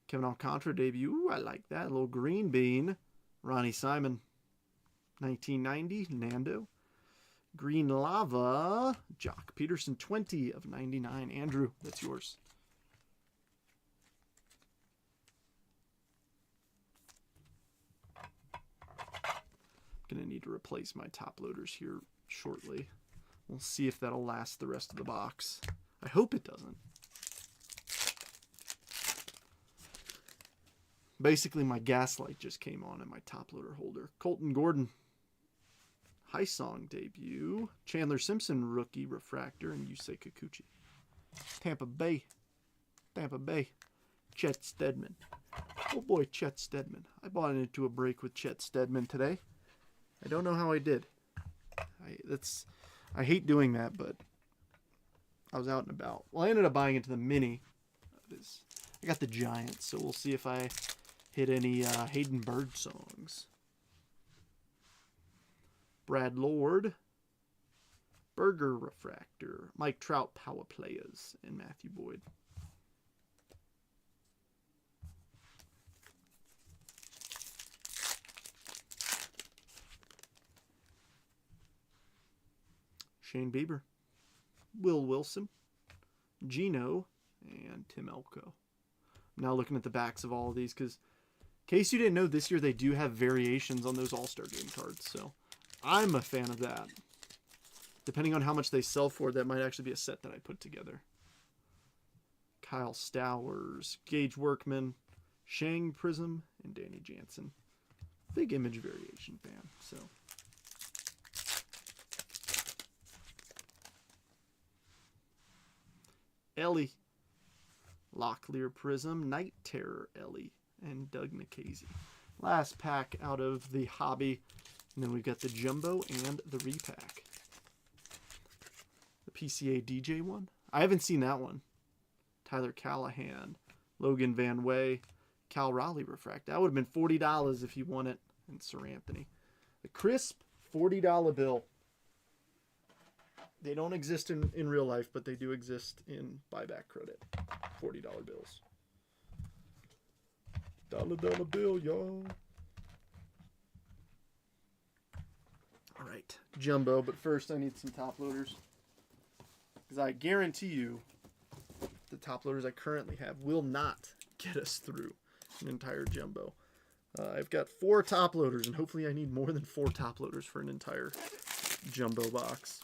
Kevin Alcantara debut. Ooh, I like that. A little green bean. Ronnie Simon. 1990. Nando. Green Lava. Jock Peterson 20 of 99. Andrew, that's yours. Gonna need to replace my top loaders here shortly. We'll see if that'll last the rest of the box. I hope it doesn't. Basically, my gas light just came on in my top loader holder. Colton Gordon. Hysong debut. Chandler Simpson rookie refractor and Yusei Kikuchi. Tampa Bay. Chet Steadman. Oh boy, Chet Steadman. I bought into a break with Chet Steadman today. I don't know how I did. I hate doing that, but I was out and about. Well, I ended up buying into the mini. I got the Giants, so we'll see if I hit any Hayden Bird songs. Brad Lord, Burger Refractor, Mike Trout Power Players, and Matthew Boyd. Shane Bieber, Will Wilson, Gino, and Tim Elko. I'm now looking at the backs of all of these because, in case you didn't know, this year they do have variations on those All-Star Game cards, so I'm a fan of that. Depending on how much they sell for, that might actually be a set that I put together. Kyle Stowers, Gage Workman, Shang Prism, and Danny Jansen. Big image variation fan, so. Ellie, Locklear Prism, Night Terror Ellie, and Doug Nikhazy. Last pack out of the hobby. And then we've got the Jumbo and the Repack. The PCA DJ one. I haven't seen that one. Tyler Callahan, Logan Van Way, Cal Raleigh refract. That would have been $40 if you won it. And Sir Anthony. The crisp $40 bill. They don't exist in real life, but they do exist in buyback credit. $40 bills. Dollar bill, y'all. All right, jumbo. But first, I need some top loaders. Because I guarantee you, the top loaders I currently have will not get us through an entire jumbo. I've got 4 top loaders, and hopefully I need more than 4 top loaders for an entire jumbo box.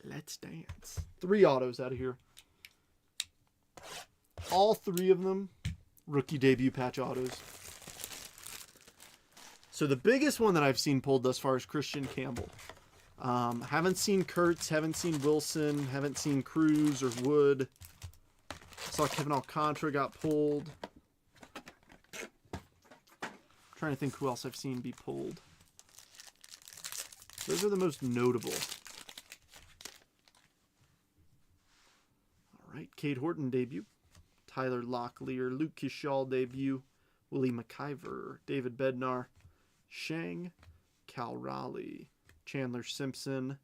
Let's dance. 3 autos out of here. All 3 of them rookie debut patch autos. So the biggest one that I've seen pulled thus far is Christian Campbell. Haven't seen Kurtz, haven't seen Wilson, haven't seen Cruz or Wood. Saw Kevin Alcantara got pulled. Trying to think who else I've seen be pulled. Those are the most notable. All right, Cade Horton debut. Tyler Locklear, Luke Kishal debut. Willie McIver, David Bednar, Shang, Cal Raleigh, Chandler Simpson,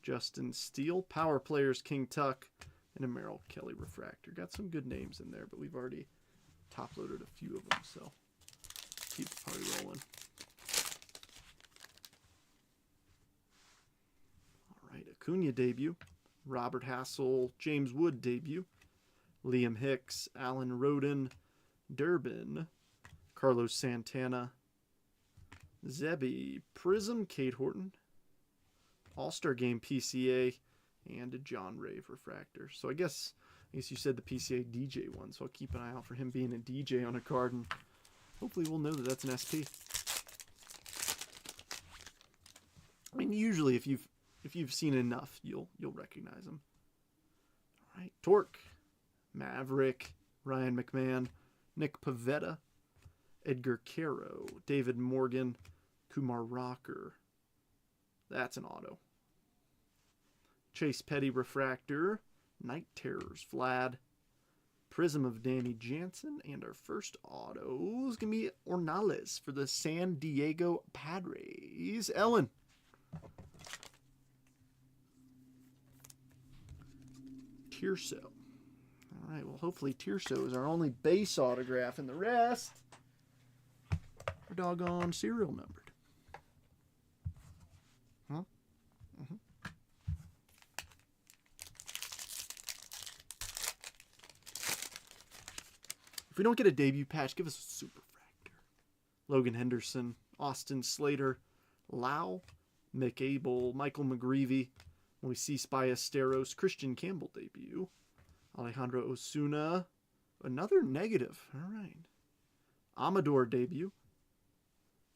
Justin Steele, Power Players King Tuck, and a Merrill Kelly refractor. Got some good names in there, but we've already top-loaded a few of them, so keep the party rolling. All right, Acuna debut, Robert Hassel, James Wood debut, Liam Hicks, Alan Roden, Durbin, Carlos Santana, Zebby, Prism, Cade Horton, All-Star Game PCA, and a John Rave refractor. So I guess you said the PCA DJ one, so I'll keep an eye out for him being a DJ on a card, and hopefully we'll know that that's an SP. I mean, usually if you've seen enough, you'll recognize them. All right, Torque, Maverick, Ryan McMahon, Nick Pavetta, Edgar Caro, David Morgan, Kumar Rocker. That's an auto. Chase Petty refractor, Night Terrors Vlad, Prism of Danny Jansen, and our first auto is going to be Ornales for the San Diego Padres. Ellen. Tirso. All right, well, hopefully Tirso is our only base autograph, and the rest are doggone serial numbered. Huh? Mm-hmm. If we don't get a debut patch, give us a Superfractor. Logan Henderson, Austin Slater, Lau, Mick Abel, Michael McGreevy. When we see Spiesteros, Christian Campbell debut. Alejandro Osuna, another negative. All right. Amador debut.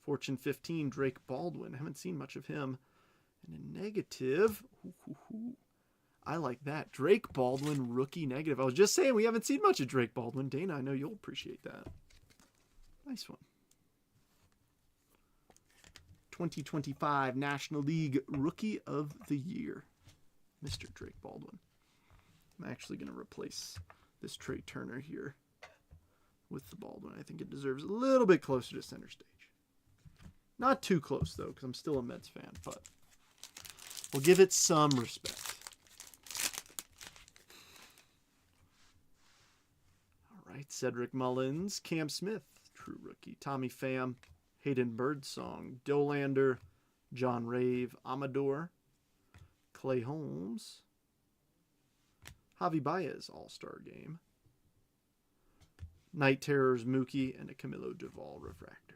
Fortune 15, Drake Baldwin. Haven't seen much of him. And a negative. I like that. Drake Baldwin, rookie negative. I was just saying we haven't seen much of Drake Baldwin. Dana, I know you'll appreciate that. Nice one. 2025 National League Rookie of the Year. Mr. Drake Baldwin. I'm actually going to replace this Trey Turner here with the Baldwin. I think it deserves a little bit closer to center stage. Not too close, though, because I'm still a Mets fan, but we'll give it some respect. All right, Cedric Mullins, Cam Smith, true rookie, Tommy Pham, Hayden Birdsong, Dolander, John Rave, Amador, Clay Holmes, Javi Baez, All-Star Game, Night Terrors, Mookie, and a Camilo Duvall refractor.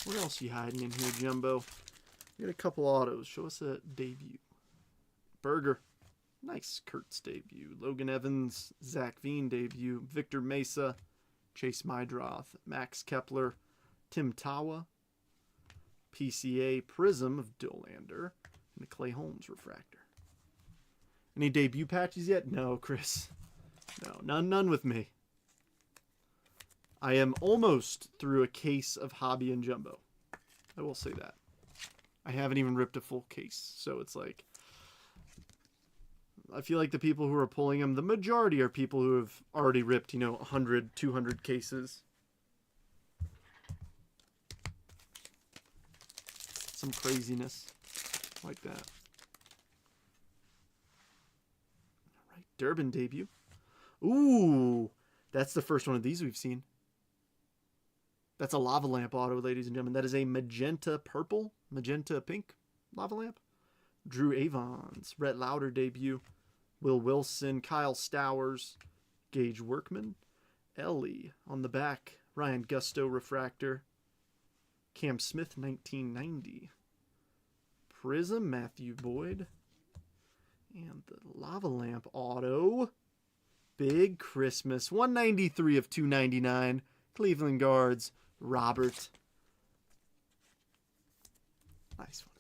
What else are you hiding in here, Jumbo? We got a couple autos. Show us a debut. Berger. Nice. Kurtz debut. Logan Evans. Zach Veen debut. Victor Mesa. Chase Mydroth. Max Kepler. Tim Tawa. PCA Prism of Dollander. And the Clay Holmes refractor. Any debut patches yet? No, Chris. No, none with me. I am almost through a case of Hobby and Jumbo. I will say that. I haven't even ripped a full case. So it's like, I feel like the people who are pulling them, the majority are people who have already ripped, 100, 200 cases. Some craziness like that. All right, Durbin debut. Ooh, that's the first one of these we've seen. That's a lava lamp auto, ladies and gentlemen. That is a magenta purple, magenta pink lava lamp. Drew Avons, Rhett Lauder debut. Will Wilson, Kyle Stowers, Gage Workman, Ellie on the back. Ryan Gusto refractor. Cam Smith, 1990. Prism, Matthew Boyd. And the lava lamp auto. Big Christmas, 193 of 299. Cleveland Guards, Robert. Nice one.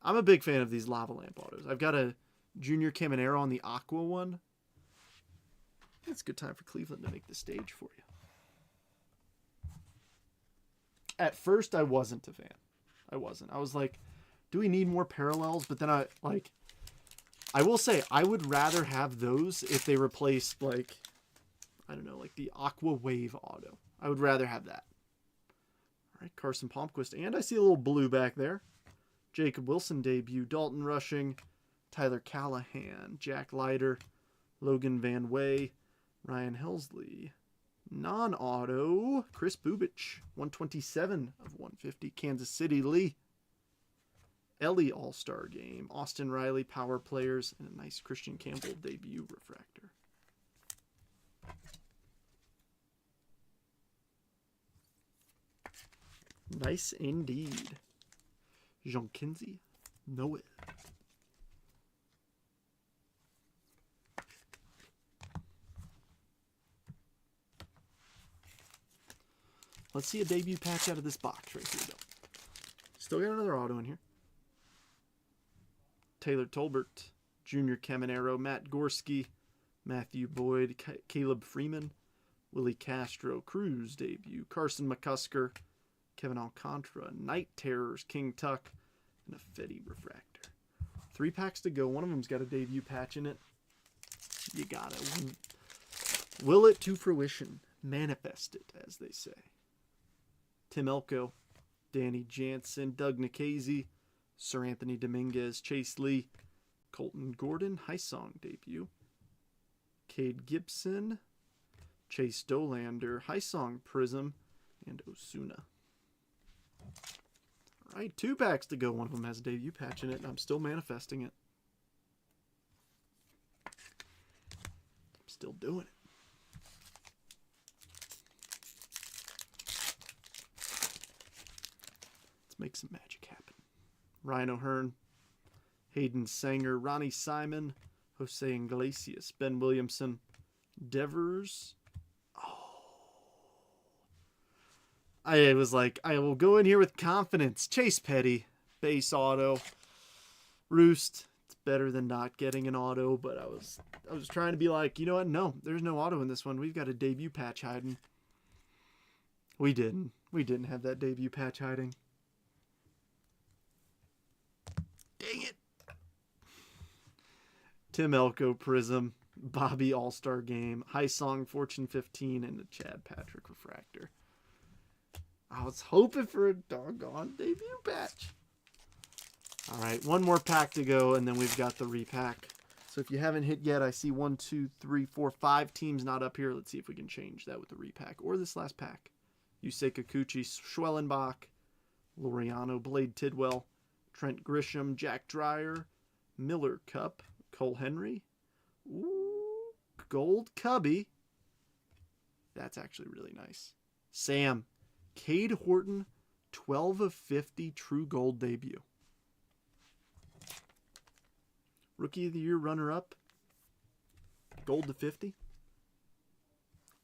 I'm a big fan of these lava lamp autos. I've got a Junior Caminero on the Aqua one. It's a good time for Cleveland to make the stage for you. At first, I wasn't a fan. I wasn't. I was like, do we need more parallels? But then I will say, I would rather have those if they replaced, like, I don't know, like the Aqua Wave auto. I would rather have that. All right, Carson Palmquist. And I see a little blue back there. Jacob Wilson debut. Dalton Rushing. Tyler Callahan. Jack Leiter. Logan Van Way. Ryan Helsley. Non-auto. Chris Bubich. 127 of 150. Kansas City Lee. Ellie All-Star Game. Austin Riley Power Players. And a nice Christian Campbell debut refractor. Nice indeed. Jean Kinsey, Noel. Let's see a debut patch out of this box right here, though. Still got another auto in here. Taylor Tolbert, Junior Caminero, Matt Gorski, Matthew Boyd, Caleb Freeman, Willie Castro, Cruz debut, Carson McCusker, Kevin Alcantara, Night Terrors, King Tuck, and a Fetty refractor. 3 packs to go. One of them's got a debut patch in it. You got it. Will it to fruition? Manifest it, as they say. Tim Elko, Danny Jansen, Doug Nikhazy, Sir Anthony Dominguez, Chase Lee, Colton Gordon, Hysong debut, Cade Gibson, Chase Dollander, Hysong Prism, and Osuna. All right, 2 packs to go. One of them has a debut patch in it, and I'm still manifesting it. I'm still doing it. Let's make some magic happen. Ryan O'Hearn, Hayden Sanger, Ronnie Simon, Jose Iglesias, Ben Williamson, Devers. I was like, I will go in here with confidence. Chase Petty, base auto. Roost, it's better than not getting an auto, but I was trying to be like, you know what? No, there's no auto in this one. We've got a debut patch hiding. We didn't. We didn't have that debut patch hiding. Dang it. Tim Elko Prism, Bobby All-Star Game, Hysong Fortune 15, and a Chad Patrick refractor. I was hoping for a doggone debut patch. All right, one more pack to go, and then we've got the repack. So if you haven't hit yet, I see 1, 2, 3, 4, 5 teams not up here. Let's see if we can change that with the repack or this last pack. Yusei Kikuchi, Schwellenbach, Laureano, Blade Tidwell, Trent Grisham, Jack Dreyer, Miller Cup, Cole Henry. Ooh, Gold Cubby. That's actually really nice. Sam. Cade Horton, 12 of 50 True Gold debut. Rookie of the Year runner-up, Gold to 50.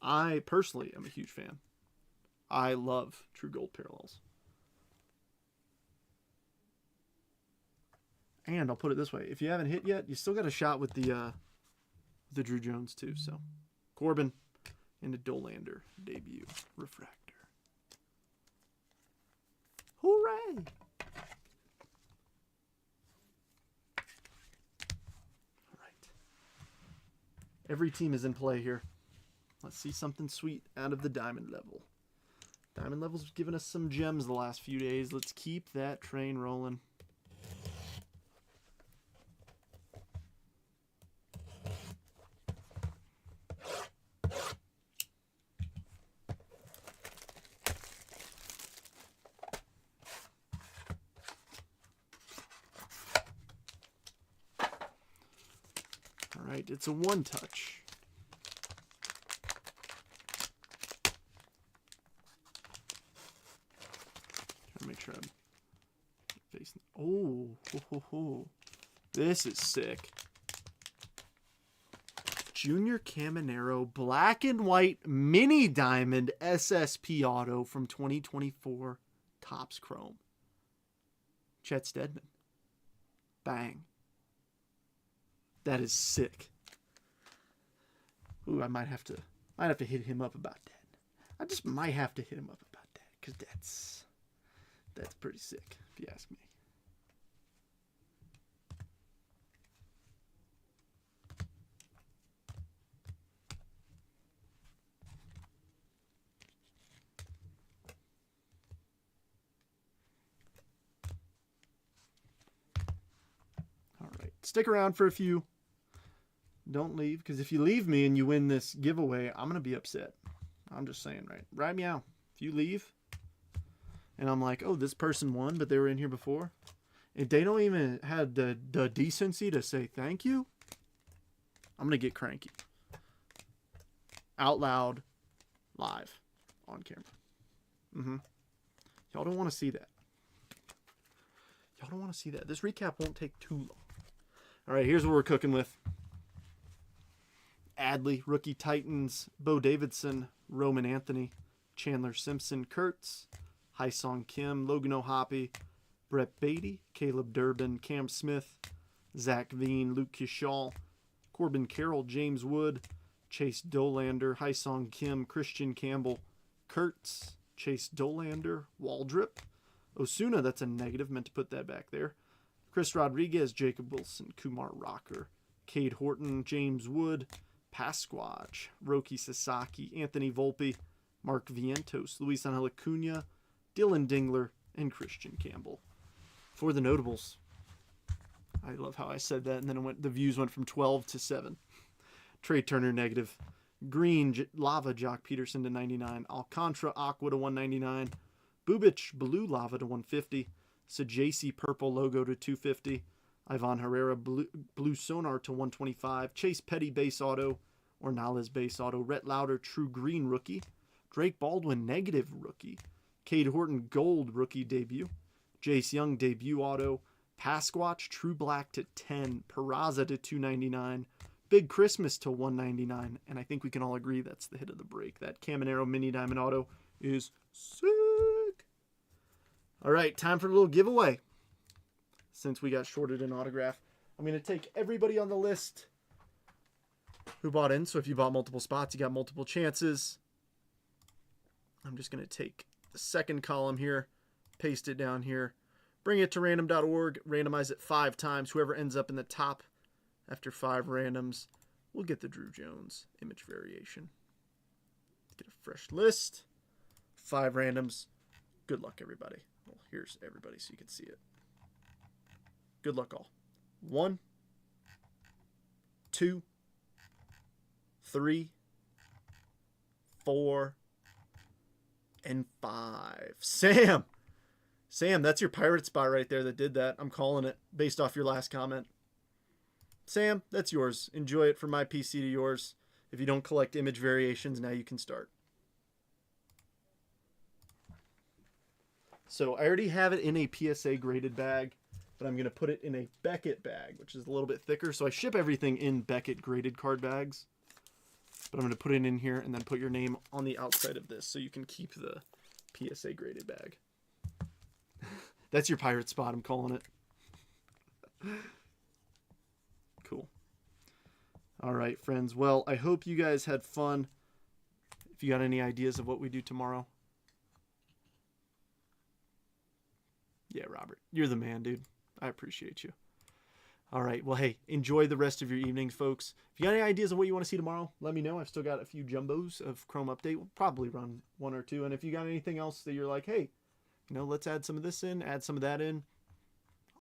I personally am a huge fan I love True Gold Parallels. And I'll put it this way. If you haven't hit yet, you still got a shot with the Drew Jones too. So Corbin and a Dollander debut refractor. Hooray! All right. Every team is in play here. Let's see something sweet out of the Diamond Level. Diamond Level's given us some gems the last few days. Let's keep that train rolling. All right, it's a one touch. Make sure I'm facing. Oh, this is sick. Junior Caminero black and white mini diamond SSP auto from 2024 Topps Chrome. Chet Steadman. Bang. That is sick. Ooh, I might have to hit him up about that. I just might have to hit him up about that because that's pretty sick, if you ask me. All right, stick around for a few. Don't leave, because if you leave me and you win this giveaway, I'm going to be upset. I'm just saying, right? Meow. If you leave, and I'm like, oh, this person won, but they were in here before. If they don't even have the decency to say thank you, I'm going to get cranky. Out loud, live, on camera. Y'all don't want to see that. Y'all don't want to see that. This recap won't take too long. All right, here's what we're cooking with. Adley, Rookie Titans, Bo Davidson, Roman Anthony, Chandler Simpson, Kurtz, Hyesung Kim, Logan O'Hoppe, Brett Beatty, Caleb Durbin, Cam Smith, Zach Veen, Luke Kishal, Corbin Carroll, James Wood, Chase Dollander, Hyesung Kim, Christian Campbell, Kurtz, Chase Dollander, Waldrip, Osuna, that's a negative, meant to put that back there, Chris Rodriguez, Jacob Wilson, Kumar Rocker, Cade Horton, James Wood, Pasquatch, Roki Sasaki, Anthony Volpe, Mark Vientos, Luis Angel Acuna, Dylan Dingler, and Christian Campbell. For the notables, I love how I said that, and then the views went from 12 to 7. Trey Turner, negative. Green, Lava, Jock Peterson to 99. Alcantara, Aqua to 199. Bubic, Blue Lava to 150. Sajasi, Purple Logo to 250. Ivan Herrera, Blue Sonar to 125. Chase Petty, Base Auto. Ornales, Base Auto. Rhett Lauder, True Green Rookie. Drake Baldwin, Negative Rookie. Cade Horton, Gold Rookie Debut. Jace Young, Debut Auto. Pasquatch, True Black to 10. Peraza to 299. Big Christmas to 199. And I think we can all agree that's the hit of the break. That Caminero Mini Diamond Auto is sick. All right, time for a little giveaway. Since we got shorted in autograph, I'm going to take everybody on the list who bought in. So if you bought multiple spots, you got multiple chances. I'm just going to take the second column here, paste it down here, bring it to random.org, randomize it 5 times. Whoever ends up in the top after 5 randoms will get the Drew Jones image variation. Let's get a fresh list. 5 randoms. Good luck, everybody. Well, here's everybody so you can see it. Good luck, all. 1, 2, 3, 4, and 5. Sam, that's your pirate spot right there that did that. I'm calling it based off your last comment. Sam, that's yours. Enjoy it from my PC to yours. If you don't collect image variations, now you can start. So I already have it in a PSA graded bag, but I'm going to put it in a Beckett bag, which is a little bit thicker. So I ship everything in Beckett graded card bags. But I'm going to put it in here and then put your name on the outside of this so you can keep the PSA graded bag. That's your pirate spot, I'm calling it. Cool. All right, friends. Well, I hope you guys had fun. If you got any ideas of what we do tomorrow. Yeah, Robert, you're the man, dude. I appreciate you. All right. Well, hey, enjoy the rest of your evening, folks. If you got any ideas of what you want to see tomorrow, let me know. I've still got a few jumbos of Chrome Update. We'll probably run one or two. And if you got anything else that you're like, hey, let's add some of this in, add some of that in,